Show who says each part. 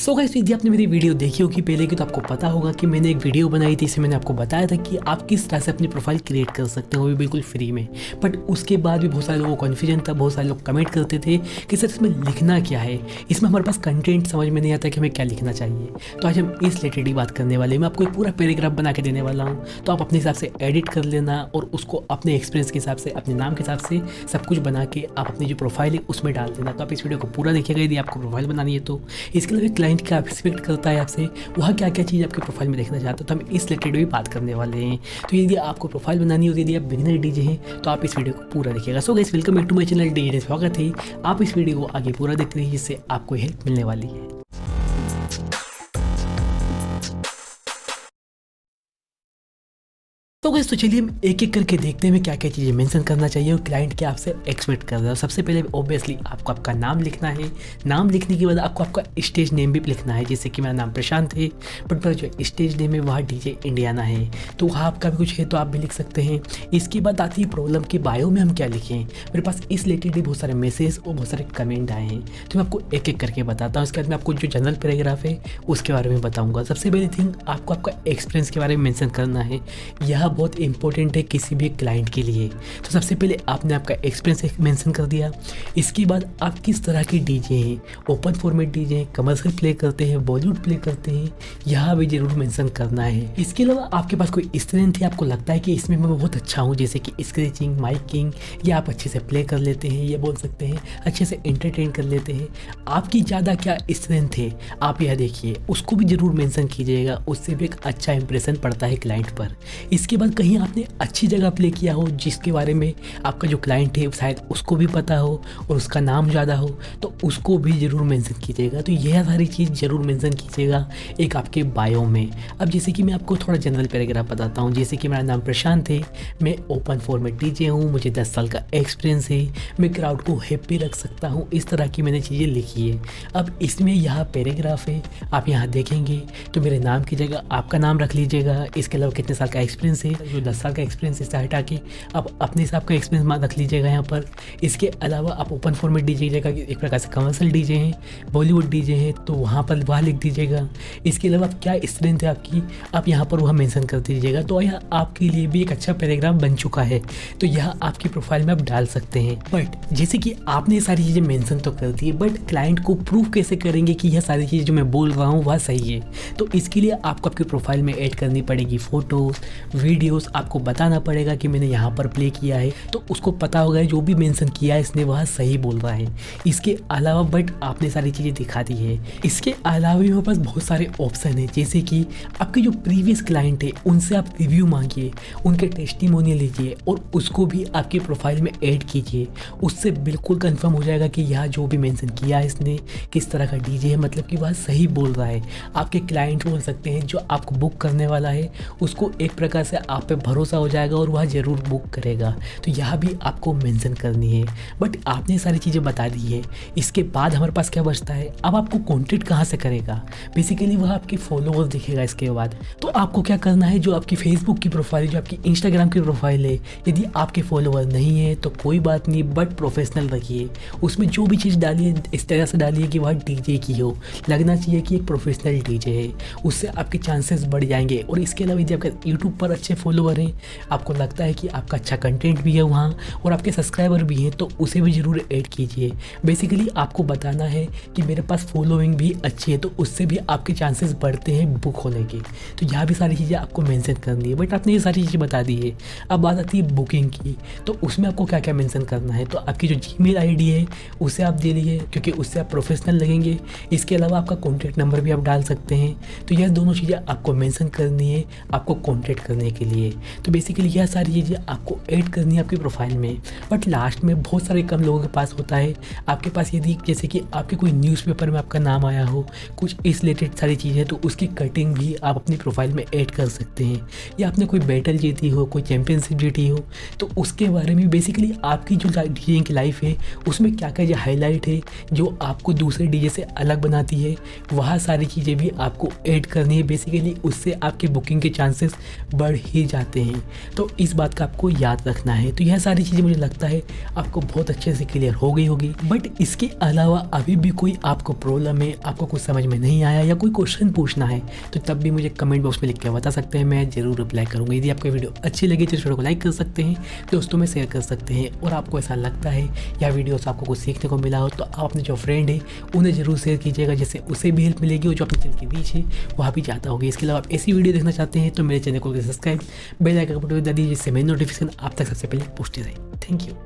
Speaker 1: So guys, यदि आपने मेरी वीडियो देखी होगी पहले की तो आपको पता होगा कि मैंने एक वीडियो बनाई थी। इसमें मैंने आपको बताया था कि आप किस तरह से अपनी प्रोफाइल क्रिएट कर सकते हैं, वो भी बिल्कुल फ्री में। बट उसके बाद भी बहुत सारे लोगों को कन्फ्यूजन था, बहुत सारे लोग कमेंट करते थे कि सर इसमें लिखना क्या है, इसमें हमारे पास कंटेंट समझ में नहीं आता कि हमें क्या लिखना चाहिए। तो आज हम इस रिलेटेड ही बात करने वाले हैं। मैं आपको एक पूरा पैराग्राफ बना के देने वाला हूँ, तो आप अपने हिसाब से एडिट कर लेना और उसको अपने एक्सपीरियंस के हिसाब से, अपने नाम के हिसाब से सब कुछ बना के आप अपनी जो प्रोफाइल है उसमें डाल देना। तो आप इस वीडियो को पूरा देखिएगा यदि आपको प्रोफाइल बनानी है तो। इसके अलावा क्लाइंट क्या एक्सपेक्ट करता है आपसे, वह क्या क्या चीज़ आपकी प्रोफाइल में देखना चाहते हो, तो हम इस रिलेटेड भी बात करने वाले हैं। तो यदि आपको प्रोफाइल बनानी हो, यदि आप बिगिनर डीजे हैं तो आप इस वीडियो को पूरा देखिएगा। So guys, welcome back to my channel DJ. स्वागत है, आप इस वीडियो को आगे पूरा देख रहे हैं जिससे आपको हेल्प मिलने वाली है। तो गाइस, तो चलिए हम एक एक करके देखते हैं क्या क्या चीज़ें मेंशन करना चाहिए और क्लाइंट क्या आपसे एक्सपेक्ट कर रहा है। सबसे पहले ऑब्वियसली आपको आपका नाम लिखना है। नाम लिखने के बाद आपको आपका स्टेज नेम भी लिखना है। जैसे कि मेरा नाम प्रशांत है, बट मेरा जो स्टेज नेम है वहाँ डीजे इंडियाना है, तो वहाँ आपका भी कुछ है तो आप भी लिख सकते हैं। इसके बाद आती है प्रॉब्लम की बायो में हम क्या लिखें। मेरे पास इस रिलेटेड भी बहुत सारे मैसेज और बहुत सारे कमेंट आए हैं, तो मैं आपको एक एक करके बताता हूँ। उसके बाद मैं आपको जो जनरल पैराग्राफ है उसके बारे में बताऊँगा। सबसे पहली थिंग, आपको आपका एक्सपीरियंस के बारे में मेंशन करना है। यह बहुत इंपॉर्टेंट है किसी भी क्लाइंट के लिए। तो सबसे पहले आपने आपका एक्सपीरियंस मेंशन कर दिया। इसके बाद आप किस तरह के डीजे हैं, ओपन फॉर्मेट डीजे हैं, कमर्शियल प्ले करते हैं, बॉलीवुड प्ले करते हैं, यहाँ भी जरूर मेंशन करना है। इसके अलावा आपके पास कोई स्ट्रेंथ है, आपको लगता है कि इसमें मैं बहुत अच्छा हूँ, जैसे कि स्क्रैचिंग, माइकिंग, या आप अच्छे से प्ले कर लेते हैं, ये बोल सकते हैं अच्छे से एंटरटेन कर लेते हैं। आपकी ज़्यादा क्या स्ट्रेंथ है आप यह देखिए, उसको भी जरूर मेंशन कीजिएगा। उससे भी एक अच्छा इंप्रेशन पड़ता है क्लाइंट पर। इसके बाद कहीं आपने अच्छी जगह प्ले किया हो जिसके बारे में आपका जो क्लाइंट है शायद उसको भी पता हो और उसका नाम ज़्यादा हो, तो उसको भी ज़रूर मेंशन कीजिएगा। तो यह सारी चीज़ ज़रूर मेंशन कीजिएगा एक आपके बायो में। अब जैसे कि मैं आपको थोड़ा जनरल पैराग्राफ बताता हूँ। जैसे कि मेरा नाम प्रशांत है, मैं ओपन फॉर्मेट डीजे हूँ, मुझे 10 साल का एक्सपीरियंस है, मैं क्राउड को हैप्पी रख सकता हूँ। इस तरह की मैंने चीज़ें लिखी है। अब इसमें यहाँ पैराग्राफ है, आप यहाँ देखेंगे तो मेरे नाम की जगह आपका नाम रख लीजिएगा। इसके अलावा कितने साल का एक्सपीरियंस है, जो 10 साल का एक्सपीरियंस इससे हटा के आप अपने हिसाब का एक्सपीरियंस रख लीजिएगा यहाँ पर। इसके अलावा आप ओपन फॉर्मेट डीजे की जगह एक प्रकार से कमर्शियल डीजे हैं, बॉलीवुड डीजे हैं, तो वहाँ पर वह लिख दीजिएगा। इसके अलावा आप क्या स्ट्रेंथ है आपकी, आप यहाँ पर वह मेंशन कर दीजिएगा। तो यह आपके लिए भी एक अच्छा पैराग्राफ बन चुका है, तो यह आपकी प्रोफाइल में आप डाल सकते हैं। बट जैसे कि आपने ये सारी चीज़ें मेंशन तो कर दी है, बट क्लाइंट को प्रूव कैसे करेंगे कि यह सारी चीज़ें जो मैं बोल रहा हूँ वह सही है। तो इसके लिए आपको आपकी प्रोफाइल में ऐड करनी पड़ेगी फ़ोटोज़, वीडियोज़। आपको बताना पड़ेगा कि मैंने यहाँ पर प्ले किया है, तो उसको पता होगा जो भी मेंशन किया है इसने वह सही बोल रहा है। इसके अलावा बट आपने सारी चीज़ें दिखा दी है। इसके अलावा भी मेरे पास बहुत सारे ऑप्शन है, जैसे कि आपके जो प्रीवियस क्लाइंट है उनसे आप रिव्यू मांगिए, उनके टेस्टिमोनियल लीजिए और उसको भी आपकी प्रोफाइल में ऐड कीजिए। उससे बिल्कुल कंफर्म हो जाएगा कि यह जो भी मेंशन किया है इसने किस तरह का डीजे है, मतलब कि वह सही बोल रहा है। आपके क्लाइंट बोल सकते हैं जो आपको बुक करने वाला है उसको एक प्रकार से आप पे भरोसा हो जाएगा और वह ज़रूर बुक करेगा। तो यह भी आपको मेंशन करनी है। बट आपने सारी चीज़ें बता दी है। इसके बाद हमारे पास क्या बचता है, अब आपको कॉन्टेक्ट कहाँ से करेगा। बेसिकली वह आपके फॉलोअर्स दिखेगा। इसके बाद तो आपको क्या करना है, जो आपकी फेसबुक की प्रोफाइल, जो आपकी इंस्टाग्राम की प्रोफाइल है, यदि आपके फॉलोअर नहीं है तो कोई बात नहीं, बट प्रोफेशनल रखिए। उसमें जो भी चीज़ डालिए इस तरह से डालिए कि वह डीजे की हो, लगना चाहिए कि एक प्रोफेशनल डीजे है। उससे आपके चांसेस बढ़ जाएंगे। और इसके अलावा यदि आपका यूट्यूब पर अच्छे फॉलोअर हैं, आपको लगता है कि आपका अच्छा कंटेंट भी है वहाँ और आपके सब्सक्राइबर भी हैं, तो उसे भी ज़रूर ऐड कीजिए। बेसिकली आपको बताना है कि मेरे पास फॉलोइंग भी अच्छी है, तो उससे भी आपके चांसेस बढ़ते हैं बुक होने के। तो यहाँ भी सारी चीज़ें आपको मेंशन करनी है। बट आपने ये सारी चीज़ें बता दी है। अब बात आती है बुकिंग की, तो उसमें आपको क्या क्या मेंशन करना है। तो आपकी जो जीमेल आईडी है उसे आप दे लीजिए, क्योंकि उससे आप प्रोफेशनल लगेंगे। इसके अलावा आपका कॉन्टैक्ट नंबर भी आप डाल सकते हैं। तो यह दोनों चीज़ें आपको मेंशन करनी है आपको कॉन्टैक्ट करने के लिए। तो बेसिकली यह सारी चीज़ें आपको ऐड करनी है आपकी प्रोफाइल में। बट लास्ट में बहुत सारे कम लोगों के पास होता है। आपके पास यदि जैसे कि आपके कोई न्यूज़पेपर में आपका नाम आया हो, कुछ इस रिलेटेड सारी चीज़ें, तो उसकी कटिंग भी आप अपनी प्रोफाइल में ऐड कर सकते हैं। या आपने कोई बैटल जीती हो, कोई चैंपियनशिप जीती हो, तो उसके बारे में बेसिकली आपकी जो डीजे की लाइफ है उसमें क्या क्या जो हाईलाइट है जो आपको दूसरे डीजे से अलग बनाती है, वह सारी चीज़ें भी आपको ऐड करनी है। बेसिकली उससे आपके बुकिंग के चांसेस बढ़ ही गिर जाते हैं। तो इस बात का आपको याद रखना है। तो यह सारी चीज़ें मुझे लगता है आपको बहुत अच्छे से क्लियर हो गई होगी। बट इसके अलावा अभी भी कोई आपको प्रॉब्लम है, आपको कुछ समझ में नहीं आया या कोई क्वेश्चन पूछना है तो तब भी मुझे कमेंट बॉक्स में लिख के बता सकते हैं, मैं ज़रूर रिप्लाई करूँगा। यदि आपको वीडियो अच्छी लगी तो इस वीडियो को लाइक कर सकते हैं, दोस्तों में शेयर कर सकते हैं, और आपको ऐसा लगता है या वीडियो से आपको कुछ सीखने को मिला हो तो आप अपने जो फ्रेंड है उन्हें ज़रूर शेयर कीजिएगा, जिससे उसे भी हेल्प मिलेगी और जो अपने चैनल की रीच है वहाँ भी ज़्यादा होगी। इसके अलावा आप ऐसी वीडियो देखना चाहते हैं तो मेरे चैनल को सब्सक्राइब, बेल आइकन को बटन दबा दीजिए, जिससे मेरी नोटिफिकेशन आप तक सबसे पहले पहुँचती रहे। Thank you.